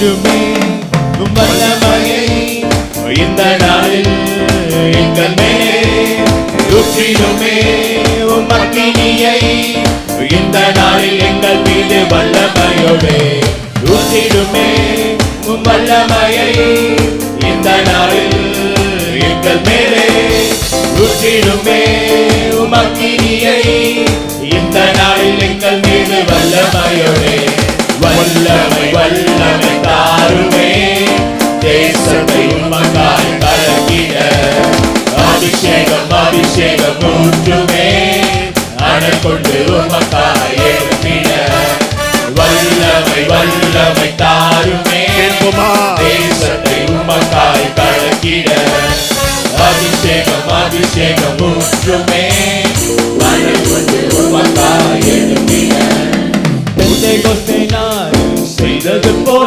ஊற்றிடுமே உம் வல்லமையை இந்த நாளில் எங்கள் மேலே ஊற்றிடுமே உம் அக்கினியை இந்த நாளில் எங்கள் மீது வல்லமையோடு ஊற்றிடுமே உம் வல்லமையை இந்த நாளில் எங்கள் மேலே ஊற்றிடுமே உம் அக்கினியை இந்த நாளில் எங்கள் மீது வல்லமையோடு வல்லமை வல்லமை தாருமே தேசத்தை உமக்காய் கலக்கிட அபிஷேகம் அபிஷேகம் ஊற்றுமே அனல் கொண்டு உமக்காய் எழுப்பிட வல்லமை வல்லமை தாருமே தேசத்தை உமக்காய் கலக்கிட அபிஷேகம் அபிஷேகம் ஊற்றுமே அனல் கொண்டு உமக்காய் எழுப்பிட பெந்தேகோஸ்தே நாள் செய்தது போல